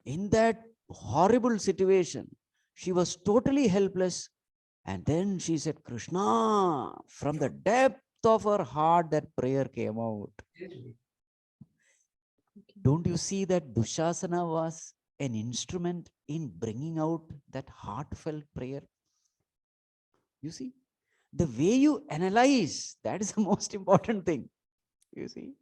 in that horrible situation, she was totally helpless. And then she said, Krishna, from the depth of her heart, that prayer came out. Don't you see that Dushasana was an instrument in bringing out that heartfelt prayer? You see, the way you analyze, that is the most important thing. You see,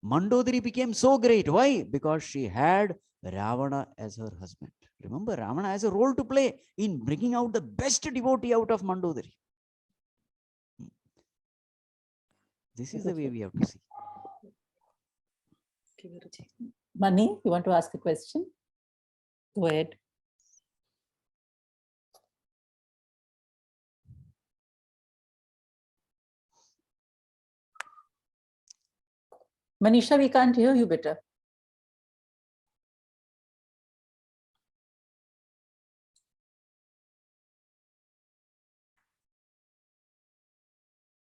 Mandodari became so great. Why? Because she had Ravana as her husband. Remember, Ravana has a role to play in bringing out the best devotee out of Mandodari. This is the way we have to see. Mani, you want to ask a question? Go ahead. Manisha, we can't hear you better.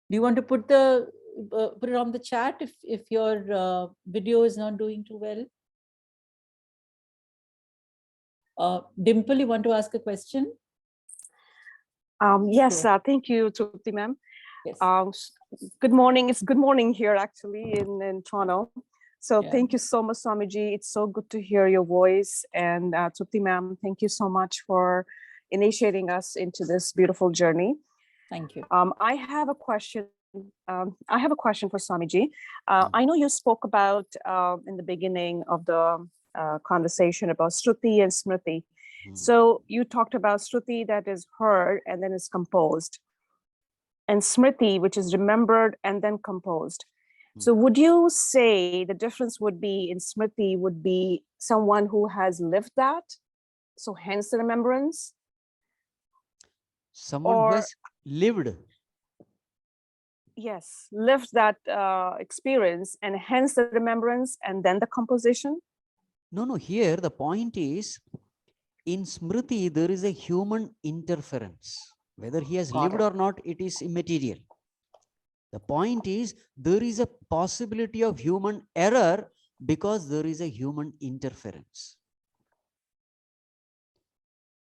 Do you want to put it on the chat if your video is not doing too well? Dimple, you want to ask a question? Yes, Sure. thank you, Trupti ma'am. Yes. Good morning. It's good morning here actually in Toronto. So Yeah. thank you so much, Swamiji. It's so good to hear your voice. And Trupti ma'am, thank you so much for initiating us into this beautiful journey. Thank you. I have a question. I have a question for Swamiji. I know you spoke about in the beginning of the conversation about Shruti and Smriti. So you talked about Shruti that is heard and then is composed, and Smriti, which is remembered and then composed. So would you say the difference would be in Smriti would be someone who has lived that, so hence the remembrance? Someone who Or has lived. yes, lived that experience and hence the remembrance and then the composition? No, here the point is, in Smriti, there is a human interference. Whether he has Got lived it. or not, it is immaterial. The point is, there is a possibility of human error because there is a human interference.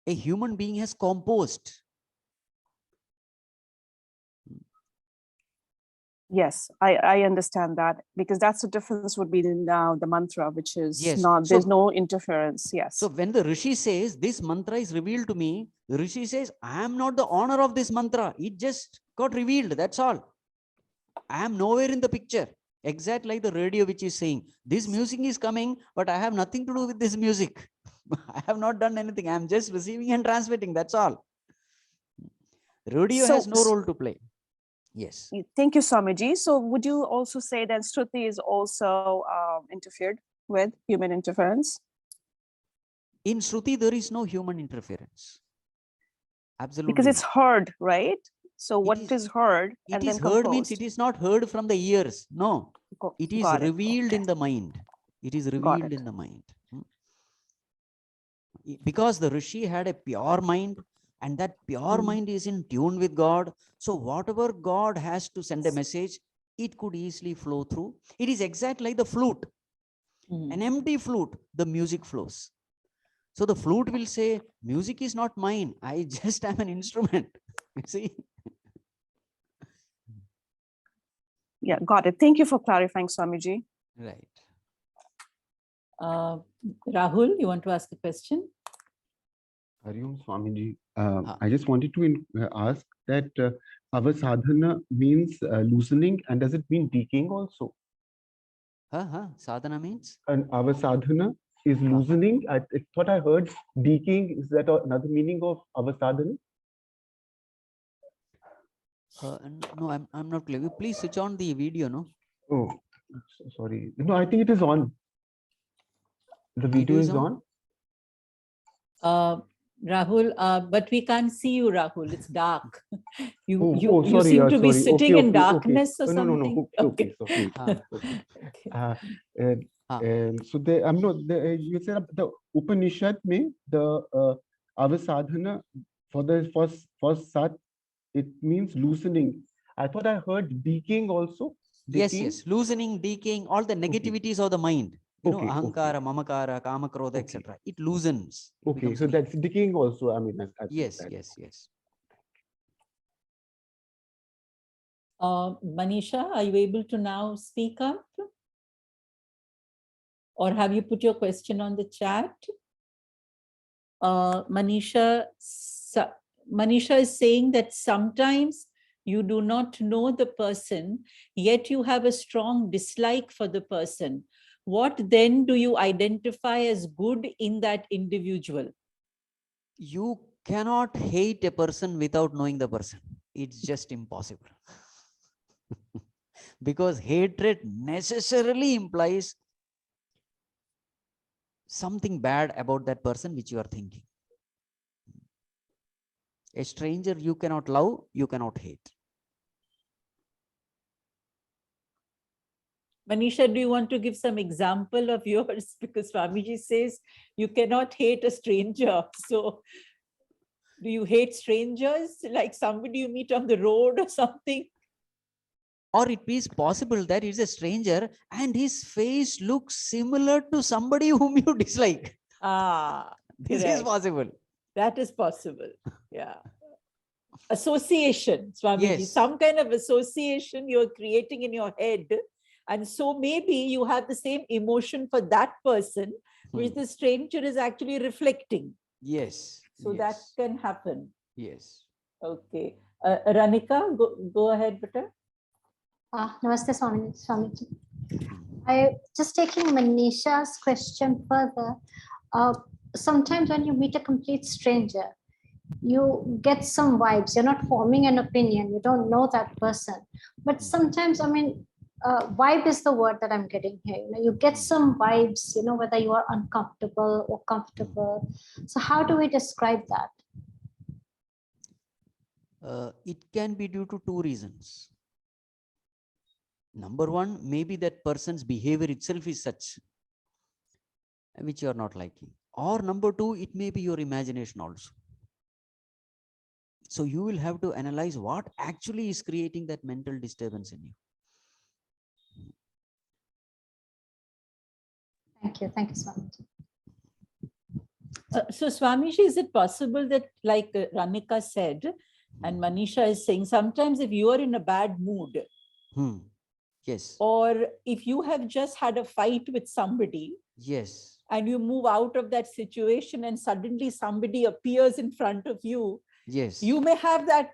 A human being has composed. Yes, I understand that, because that's the difference would be in the mantra, which is Yes. not, So- there's no interference. Yes. So when the Rishi says, this mantra is revealed to me, the Rishi says, I am not the owner of this mantra. It just got revealed. That's all. I am nowhere in the picture. Exact like the radio which is saying, this music is coming, but I have nothing to do with this music. I have not done anything. I am just receiving and transmitting. That's all. Radio has no role to play. Yes. Thank you, Swamiji. So would you also say that Shruti is also interfered with, human interference? In Shruti, there is no human interference. Absolutely. Because it's not. heard, right? So It what is- is heard It and is then heard means composed? it is not heard from the ears. No. It is Got it. revealed Okay. in the mind. It is Got revealed it. in the mind. Because the Rishi had a pure mind, and that pure mind is in tune with God. So whatever God has to send a message, it could easily flow through. It is exact like the flute. An empty flute, the music flows. So the flute will say, music is not mine. I just am an instrument. You see? Yeah, got it. Thank you for clarifying, Swamiji. Right. Rahul, you want to ask a question? Hariom Swamiji, I just wanted to ask that our sadhana means loosening, and does it mean decaying also? Sadhana means? And our sadhana is loosening. I thought I heard decaying. Is that another meaning of our sadhana? No, I'm not clear. Please switch on the video, no? Oh, sorry. No, I think it is on. The video is on. Rahul, but we can't see you, Rahul. It's dark. You Sorry, seem to be sorry. sitting in Okay. darkness or No, something. okay. Okay. So there, I'm not. You said the Upanishad me the our sadhana for the first sat, it means loosening. I thought I heard decaying also. Decaying? Yes. Loosening, decaying, all the negativities of the mind. You know, ahankara, mamakara, kama, krodha, etc. It loosens. It Okay, becomes so weak. that's decaying also. I mean, Yes. Manisha, are you able to now speak up? Or have you put your question on the chat? Manisha is saying that sometimes you do not know the person, yet you have a strong dislike for the person. What then do you identify as good in that individual? You cannot hate a person without knowing the person. It's just impossible. Because hatred necessarily implies something bad about that person which you are thinking. A stranger you cannot love, you cannot hate. Manisha, do you want to give some example of yours? Because Swamiji says you cannot hate a stranger. So do you hate strangers? Like somebody you meet on the road or something? Or it is possible that it's a stranger and his face looks similar to somebody whom you dislike. Ah, This is correct. possible. That is possible. Yeah. Association, Swamiji, Yes. some kind of association you're creating in your head. And so maybe you have the same emotion for that person, which the stranger is actually reflecting. Yes. So yes. that can happen. Yes. Okay. Ranika, go ahead, Bata. Namaste, Swamiji. I just taking Manisha's question further. Sometimes when you meet a complete stranger, you get some vibes. You're not forming an opinion. You don't know that person. But sometimes, I mean, vibe is the word that I'm getting here. You know, you get some vibes, you know, whether you are uncomfortable or comfortable. So how do we describe that? It can be due to two reasons. Number one, maybe that person's behavior itself is such, which you are not liking. Or number two, it may be your imagination also. So you will have to analyze what actually is creating that mental disturbance in you. Thank you, Swamiji. So Swamiji, is it possible that, like Ranika said, and Manisha is saying, sometimes if you are in a bad mood, Yes. or if you have just had a fight with somebody, yes, and you move out of that situation and suddenly somebody appears in front of you, yes, you may have that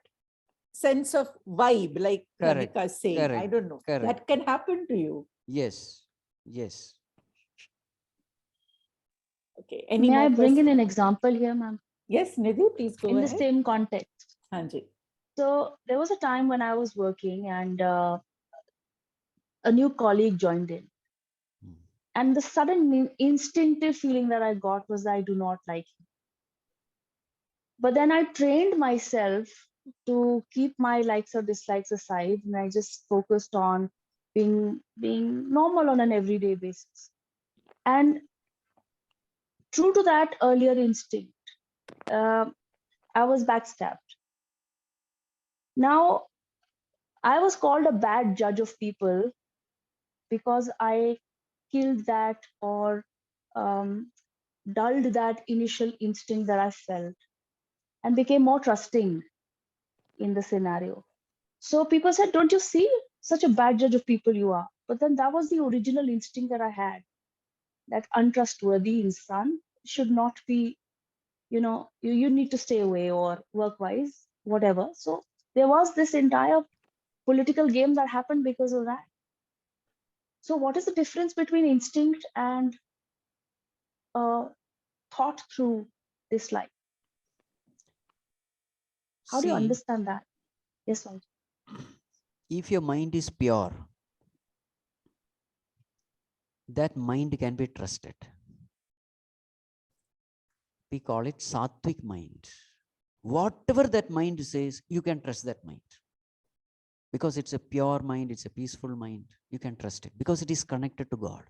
sense of vibe, like Correct, Ranika is saying. I correct, don't know. correct. That can happen to you. yes, yes. Okay. Any May more I bring in questions? an example here, ma'am? Yes, Nidhi, please go In the ahead. same context. Hanji. So there was a time when I was working and a new colleague joined in. And the sudden instinctive feeling that I got was that I do not like him. But then I trained myself to keep my likes or dislikes aside, and I just focused on being normal on an everyday basis. And true to that earlier instinct, I was backstabbed. Now, I was called a bad judge of people because I killed that or dulled that initial instinct that I felt and became more trusting in the scenario. So people said, don't you see, such a bad judge of people you are. But then that was the original instinct that I had, that untrustworthy insan should not be, you know, you need to stay away or work-wise, whatever. So there was this entire political game that happened because of that. So what is the difference between instinct and thought through this life? How do you See, understand that? Yes, Swamiji. if your mind is pure, that mind can be trusted. We call it sattvic mind. Whatever that mind says, you can trust that mind. Because it's a pure mind, it's a peaceful mind. You can trust it because it is connected to God.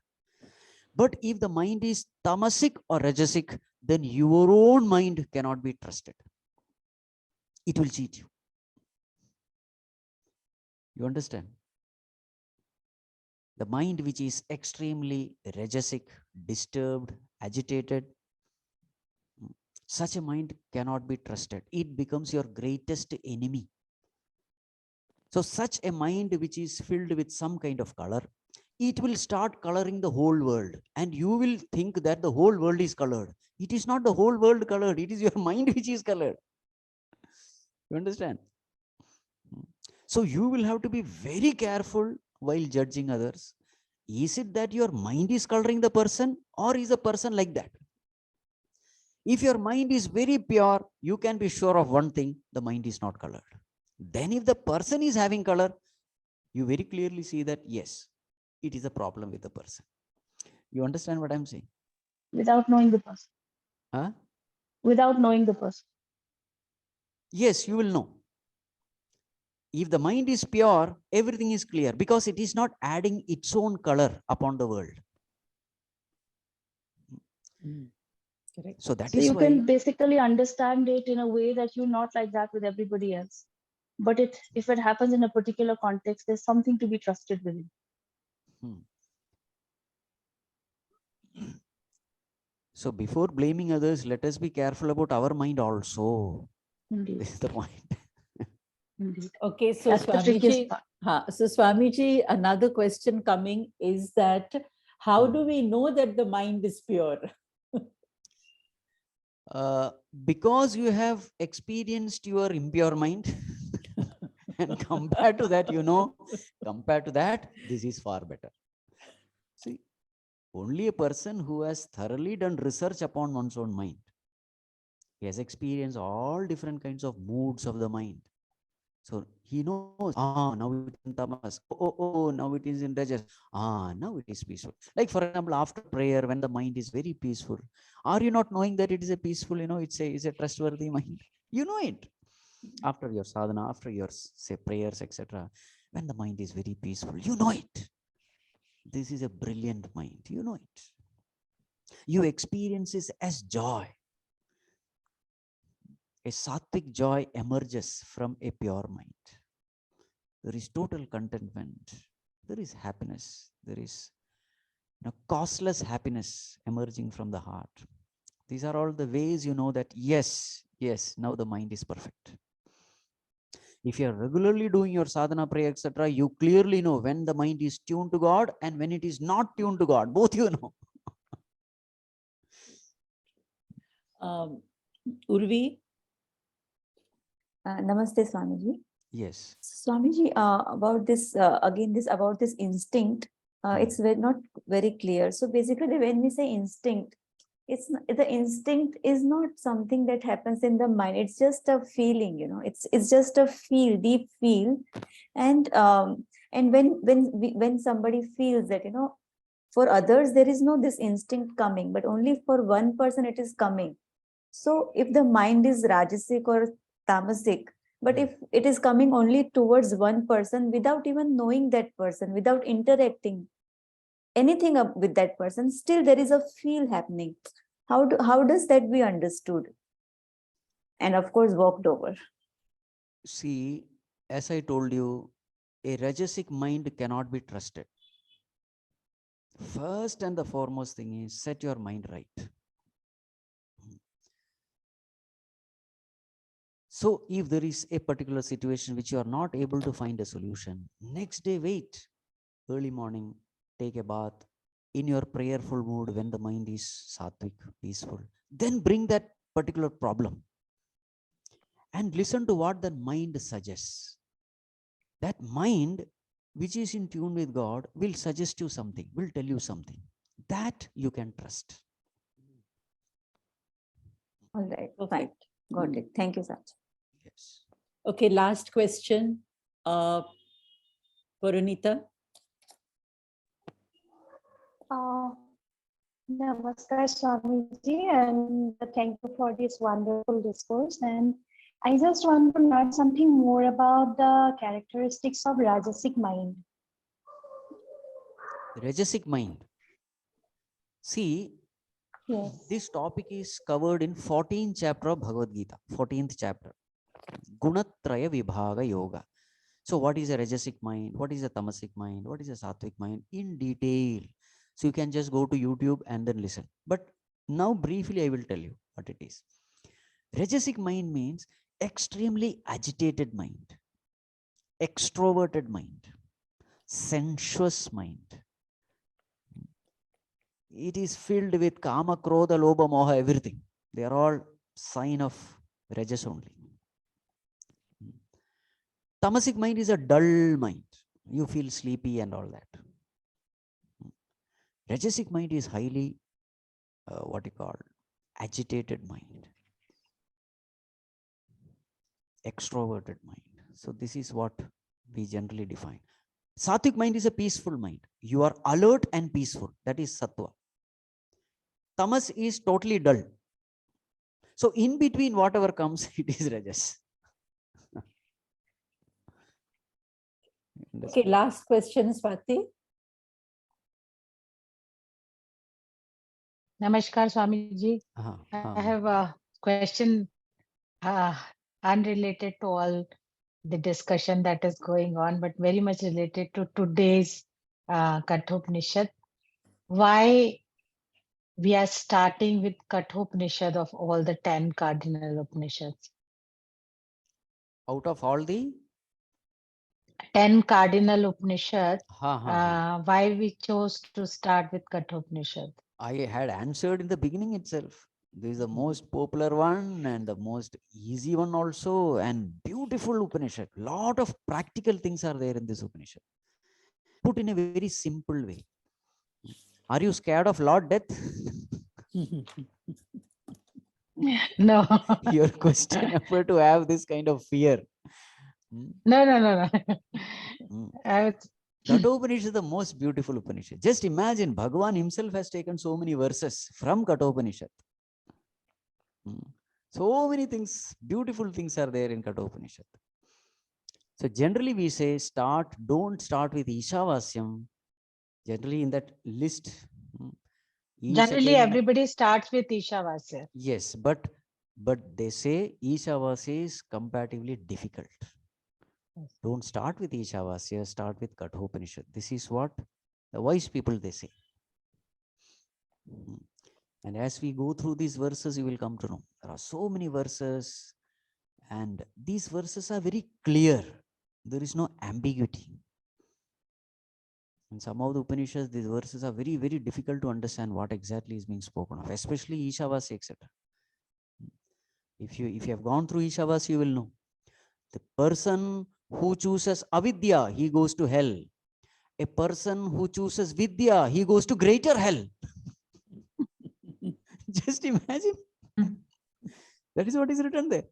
But if the mind is tamasic or rajasic, then your own mind cannot be trusted. It will cheat you. You understand? The mind which is extremely rajasic, disturbed, agitated, such a mind cannot be trusted. It becomes your greatest enemy. So such a mind which is filled with some kind of color, it will start coloring the whole world. And you will think that the whole world is colored. It is not the whole world colored. It is your mind which is colored. You understand? So you will have to be very careful while judging others. Is it that your mind is coloring the person, or is a person like that? If your mind is very pure, you can be sure of one thing, the mind is not colored. Then if the person is having color, you very clearly see that, yes, it is a problem with the person. You understand what I'm saying? Without knowing the person. Huh? Without knowing the person. Yes, you will know. If the mind is pure, everything is clear because it is not adding its own color upon the world. Correct. So that So is you why, can basically understand it in a way that you're not like that with everybody else. But if it happens in a particular context, there's something to be trusted within. so before blaming others, let us be careful about our mind also. Indeed. This is the point. Indeed. Okay, so That's the trickiest Swamiji, part. so Swamiji, another question coming is that how do we know that the mind is pure? Because you have experienced your impure mind and compared to that, compared to that, this is far better. See, only a person who has thoroughly done research upon one's own mind, he has experienced all different kinds of moods of the mind. So he knows, now it is in tamas. Oh, now it is in rajas. Now it is peaceful. Like for example, after prayer, when the mind is very peaceful, are you not knowing that it is a peaceful, it's a trustworthy mind? You know it. After your sadhana, after your, say, prayers, etc. When the mind is very peaceful, you know it. This is a brilliant mind. You know it. You experience it as joy. A sattvic joy emerges from a pure mind. There is total contentment. There is happiness. There is costless happiness emerging from the heart. These are all the ways you know that yes, now the mind is perfect. If you are regularly doing your sadhana, prayer, etc., you clearly know when the mind is tuned to God and when it is not tuned to God. Both you know. Urvi? Namaste, Swamiji. Yes. Swamiji, about this, about this instinct, it's not very clear. So basically, when we say instinct, the instinct is not something that happens in the mind. It's just a feeling, it's just a deep feel. And when somebody feels that, for others, there is no this instinct coming, but only for one person it is coming. So if the mind is rajasic or tamasic, but if it is coming only towards one person without even knowing that person, without interacting anything up with that person, still there is a feel happening. How does that be understood? And of course, walked over. See, as I told you, a rajasic mind cannot be trusted. First and the foremost thing is set your mind right. So if there is a particular situation which you are not able to find a solution, next day wait. Early morning, take a bath in your prayerful mood when the mind is sattvic, peaceful. Then bring that particular problem and listen to what the mind suggests. That mind which is in tune with God will suggest you something, will tell you something that you can trust. All right, fine. Got it. Thank you, Sach. Yes. Okay, last question. Varunita. Namaskar, Swamiji, and thank you for this wonderful discourse. And I just want to learn something more about the characteristics of Rajasic mind. Rajasic mind. See, yes. This topic is covered in 14th chapter of Bhagavad Gita, 14th chapter. Gunatraya Vibhaga Yoga. So what is a Rajasic mind? What is a Tamasic mind? What is a Sattvic mind? In detail. So you can just go to YouTube and then listen. But now briefly I will tell you what it is. Rajasic mind means extremely agitated mind, extroverted mind, sensuous mind. It is filled with kama, krodha, lobha, moha, everything. They are all sign of Rajas only. Tamasic mind is a dull mind. You feel sleepy and all that. Rajasic mind is highly, agitated mind, extroverted mind. So this is what we generally define. Sattvic mind is a peaceful mind. You are alert and peaceful. That is sattva. Tamas is totally dull. So in between whatever comes, it is Rajas. Okay, last question, Swati. Namaskar, Swamiji. I have a question unrelated to all the discussion that is going on, but very much related to today's Kathopanishad. Why we are starting with Kathopanishad of all the 10 cardinal Upanishads? Out of all the 10 cardinal Upanishads, why we chose to start with Kathopanishad? I had answered in the beginning itself. This is the most popular one and the most easy one also, and beautiful Upanishad. Lot of practical things are there in this Upanishad. Put in a very simple way. Are you scared of Lord Death? No. Your question appear to have this kind of fear. No. Kathopanishad is the most beautiful Upanishad. Just imagine, Bhagavan himself has taken so many verses from Kathopanishad. So many things, beautiful things are there in Kathopanishad. So generally we say don't start with Ishavasyam. Generally in that list. Generally everybody starts with Ishavasya. Yes, but they say Ishavasya is comparatively difficult. Don't start with Ishavasya, start with Kathopanishad. This is what the wise people they say. And as we go through these verses, you will come to know there are so many verses, and these verses are very clear. There is no ambiguity. In some of the Upanishads, these verses are very, very difficult to understand what exactly is being spoken of, especially Ishavasya, etc. If you have gone through Ishavasya, you will know. The person who chooses avidya, he goes to hell. A person who chooses vidya, he goes to greater hell. Just imagine. That is what is written there.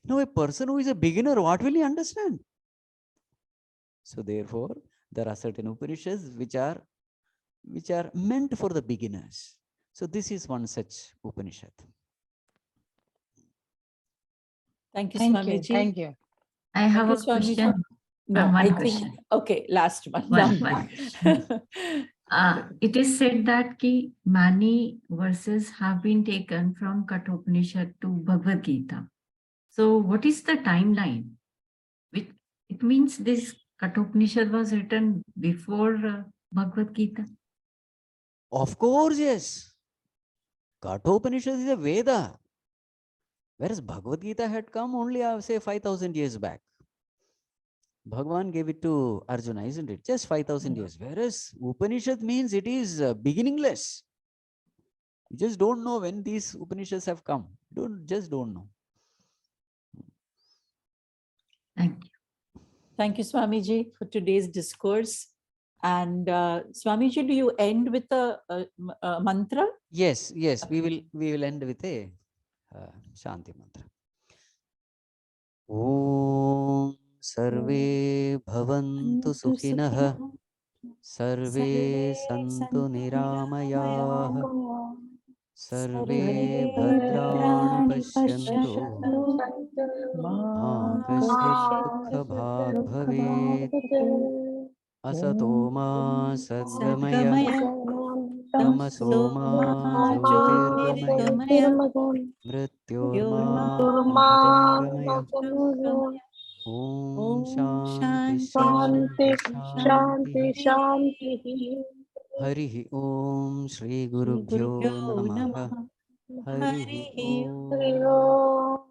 Now, a person who is a beginner, what will he understand? So therefore, there are certain Upanishads which are meant for the beginners. So this is one such Upanishad. Thank you, Thank Swamiji. you. Thank you. I have a Swamiji. question. No, One I question. think, okay, last one. One. It is said that many verses have been taken from Kathopanishad to Bhagavad Gita. So what is the timeline? It means this Kathopanishad was written before Bhagavad Gita? Of course, yes. Kathopanishad is a Veda. Whereas Bhagavad Gita had come only, say, 5,000 years back. Bhagavan gave it to Arjuna, isn't it? Just 5,000 years. Whereas Upanishad means it is beginningless. You just don't know when these Upanishads have come. Just don't know. Thank you. Thank you, Swamiji, for today's discourse. And Swamiji, do you end with a mantra? Yes. We will end with a Shanti Mantra. Om Sarve Bhavantu Sukhinah Sarve Santu Niramayah Sarve Bhadrani Pashyantu Ma Kasyit Dukha Bhag Bhavet Asato Ma Sadgamaya Tamaso Ma Jyotirgamaya Mrityorma Mritangamaya Om Shanti Shanti Shanti Harihi Om Shri Gurubhyo Namaha Harihi Om